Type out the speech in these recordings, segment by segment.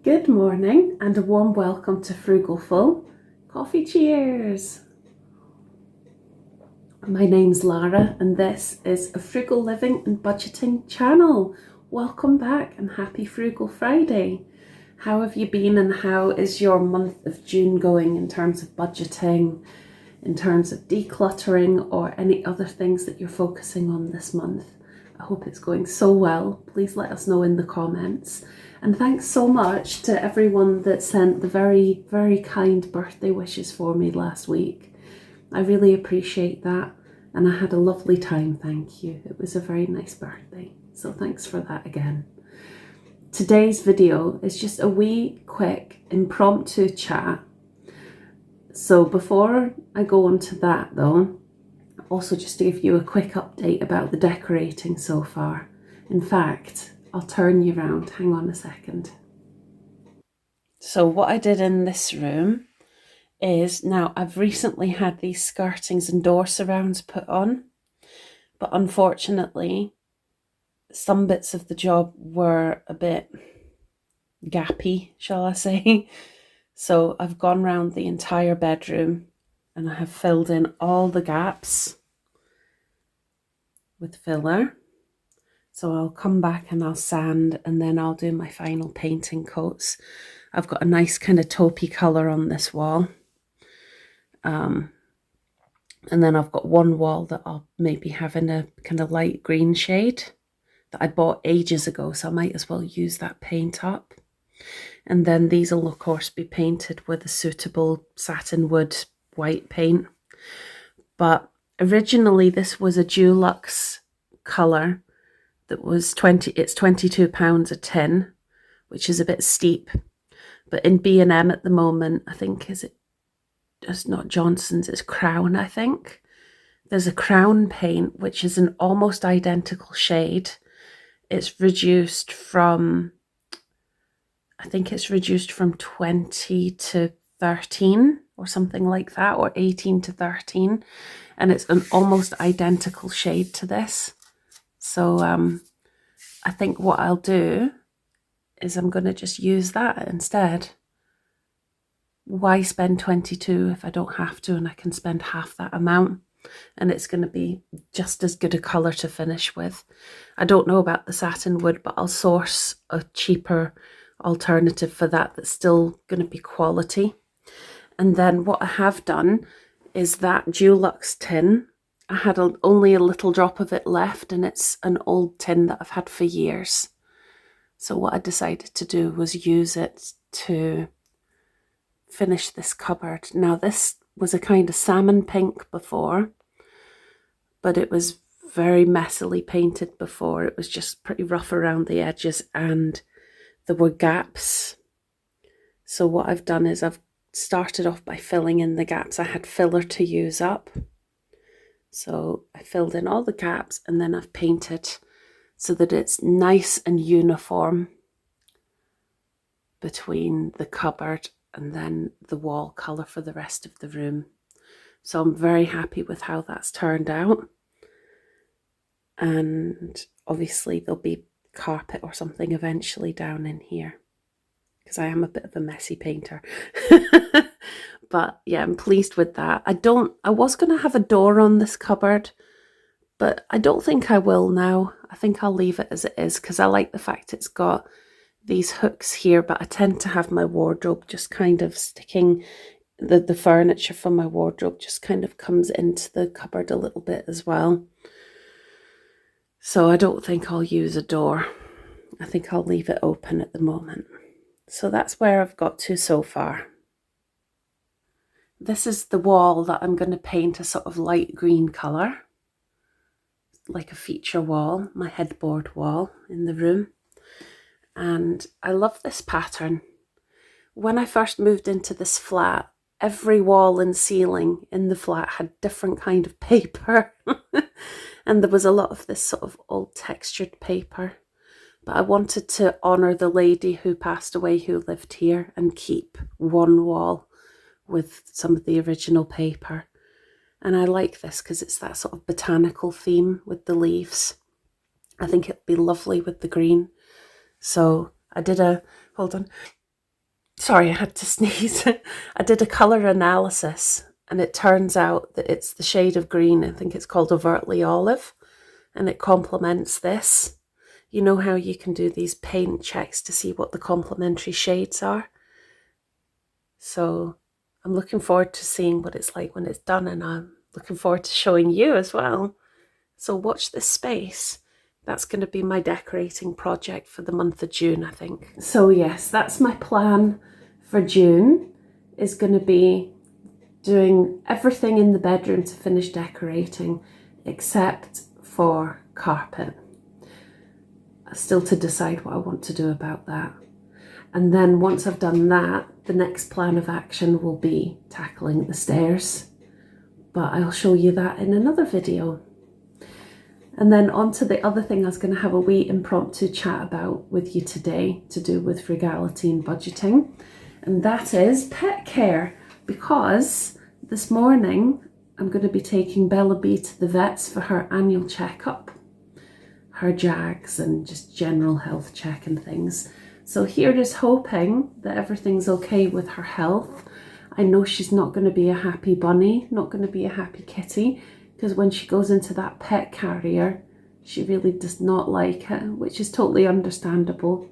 Good morning and a warm welcome to Frugal Full. Coffee cheers! My name's Lara and this is a Frugal Living and Budgeting channel. Welcome back and happy Frugal Friday. How have you been and how is your month of June going in terms of budgeting, in terms of decluttering or any other things that you're focusing on this month? I hope it's going so well. Please let us know in the comments. And thanks so much to everyone that sent the very, very kind birthday wishes for me last week. I really appreciate that. And I had a lovely time, thank you. It was a very nice birthday. So thanks for that again. Today's video is just a wee, quick, impromptu chat. So before I go on to that though, also just to give you a quick update about the decorating so far. In fact, I'll turn you around, hang on a second. So what I did in this room is, now I've recently had these skirtings and door surrounds put on, but unfortunately some bits of the job were a bit gappy, shall I say. So I've gone round the entire bedroom and I have filled in all the gaps with filler. So I'll come back and I'll sand and then I'll do my final painting coats. I've got a nice kind of taupey colour on this wall. And then I've got one wall that I'll maybe have in a kind of light green shade that I bought ages ago, so I might as well use that paint up. And then these will of course be painted with a suitable satin wood white paint. But originally this was a Dulux colour that was it's £22 a tin, which is a bit steep. But in B&M at the moment, I think, it's not Johnson's, it's Crown, I think. There's a Crown paint, which is an almost identical shade. It's reduced from, I think it's reduced from 20 to 13 or something like that, or 18 to 13. And it's an almost identical shade to this. So I think what I'll do is I'm going to just use that instead. Why spend 22 if I don't have to, and I can spend half that amount and it's going to be just as good a colour to finish with. I don't know about the satin wood, but I'll source a cheaper alternative for that that's still going to be quality. And then what I have done is that Dulux tin, I had only a little drop of it left and it's an old tin that I've had for years. So what I decided to do was use it to finish this cupboard. Now this was a kind of salmon pink before, but it was very messily painted before. It was just pretty rough around the edges and there were gaps. So what I've done is I've started off by filling in the gaps. I had filler to use up. So I filled in all the gaps and then I've painted so that it's nice and uniform between the cupboard and then the wall colour for the rest of the room. So I'm very happy with how that's turned out. And obviously there'll be carpet or something eventually down in here, because I am a bit of a messy painter. But yeah, I'm pleased with that. I was going to have a door on this cupboard, but I don't think I will now. I think I'll leave it as it is because I like the fact it's got these hooks here, but I tend to have my wardrobe just kind of sticking, the furniture from my wardrobe just kind of comes into the cupboard a little bit as well. So I don't think I'll use a door. I think I'll leave it open at the moment. So that's where I've got to so far. This is the wall that I'm going to paint a sort of light green colour, like a feature wall, my headboard wall in the room. And I love this pattern. When I first moved into this flat, every wall and ceiling in the flat had different kind of paper. And there was a lot of this sort of old textured paper. But I wanted to honour the lady who passed away who lived here and keep one wall with some of the original paper. And I like this because it's that sort of botanical theme with the leaves. I think it'd be lovely with the green. So I did hold on, Sorry, I had to sneeze. I did a colour analysis and it turns out that it's the shade of green. I think it's called overtly olive, and it complements this. You know how you can do these paint checks to see what the complementary shades are? So I'm looking forward to seeing what it's like when it's done, and I'm looking forward to showing you as well. So watch this space. That's going to be my decorating project for the month of June, I think. So yes, that's my plan for June, is going to be doing everything in the bedroom to finish decorating except for carpet. Still to decide what I want to do about that. And then once I've done that, the next plan of action will be tackling the stairs. But I'll show you that in another video. And then on to the other thing I was going to have a wee impromptu chat about with you today, to do with frugality and budgeting. And that is pet care, because this morning I'm going to be taking Bella B to the vets for her annual checkup, her jags and just general health check and things. So here is hoping that everything's okay with her health. I know she's not going to be a happy bunny, not going to be a happy kitty, because when she goes into that pet carrier, she really does not like it, which is totally understandable.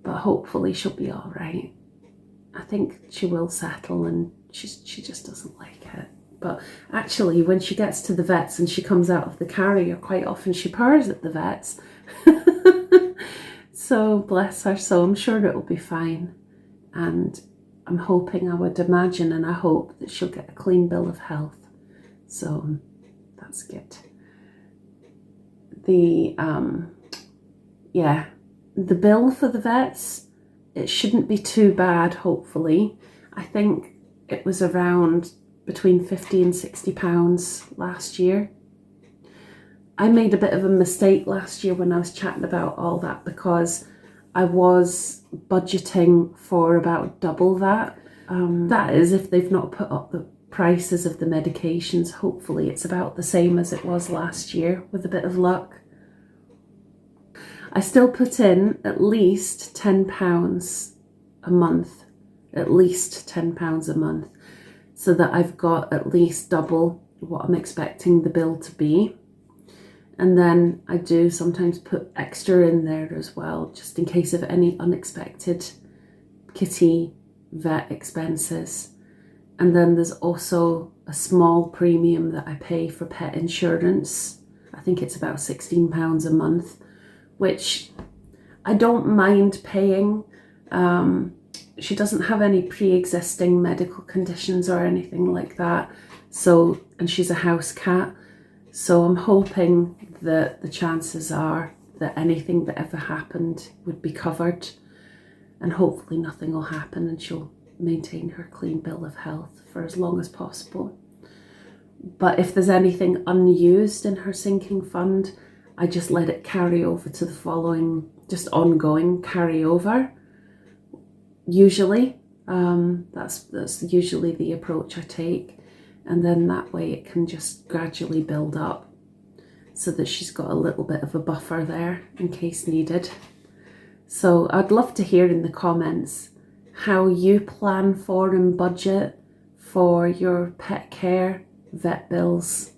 But hopefully she'll be all right. I think she will settle, and she just doesn't like it. But actually, when she gets to the vets and she comes out of the carrier, quite often she purrs at the vets. So bless her. So I'm sure it'll be fine. And I'm hoping, I would imagine, and I hope that she'll get a clean bill of health. So that's good. The bill for the vets, it shouldn't be too bad, hopefully. I think it was around between £50 and £60 last year. I made a bit of a mistake last year when I was chatting about all that, because I was budgeting for about double that. That is, if they've not put up the prices of the medications. Hopefully it's about the same as it was last year, with a bit of luck. I still put in at least £10 a month, at least £10 a month, so that I've got at least double what I'm expecting the bill to be. And then I do sometimes put extra in there as well, just in case of any unexpected kitty vet expenses. And then there's also a small premium that I pay for pet insurance. I think it's about £16 a month, which I don't mind paying. She doesn't have any pre-existing medical conditions or anything like that. So, and she's a house cat. So I'm hoping that the chances are that anything that ever happened would be covered, and hopefully nothing will happen and she'll maintain her clean bill of health for as long as possible. But if there's anything unused in her sinking fund, I just let it carry over to the following, just ongoing carryover. Usually, that's usually the approach I take. And then that way it can just gradually build up, so that she's got a little bit of a buffer there in case needed. So I'd love to hear in the comments how you plan for and budget for your pet care, vet bills.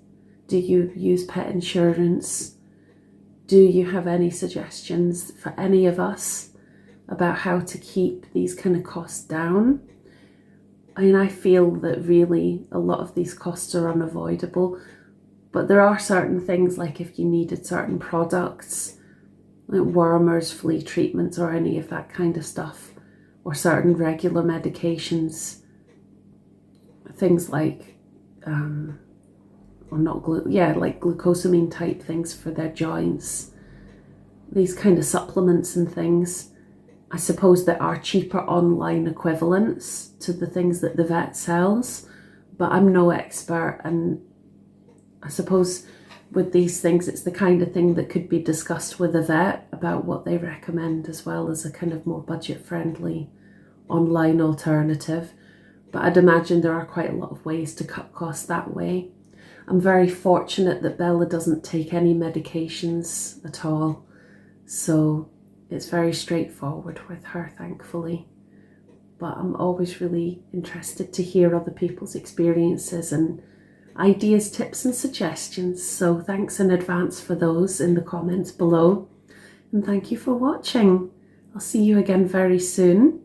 Do you use pet insurance? Do you have any suggestions for any of us about how to keep these kind of costs down? I mean, I feel that really a lot of these costs are unavoidable, but there are certain things, like if you needed certain products, like wormers, flea treatments, or any of that kind of stuff, or certain regular medications, things like, like glucosamine type things for their joints, these kind of supplements and things. I suppose there are cheaper online equivalents to the things that the vet sells, but I'm no expert, and I suppose with these things it's the kind of thing that could be discussed with a vet about what they recommend, as well as a kind of more budget-friendly online alternative. But I'd imagine there are quite a lot of ways to cut costs that way. I'm very fortunate that Bella doesn't take any medications at all, so it's very straightforward with her, thankfully. but I'm always really interested to hear other people's experiences and ideas, tips and suggestions. So thanks in advance for those in the comments below. And thank you for watching. I'll see you again very soon.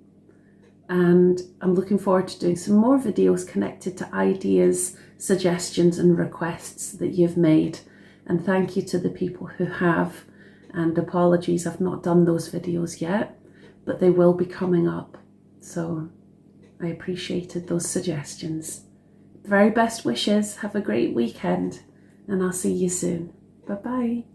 And I'm looking forward to doing some more videos connected to ideas, suggestions and requests that you've made. And thank you to the people who have. And apologies, I've not done those videos yet, but they will be coming up. So I appreciated those suggestions. Very best wishes. Have a great weekend and I'll see you soon. Bye bye.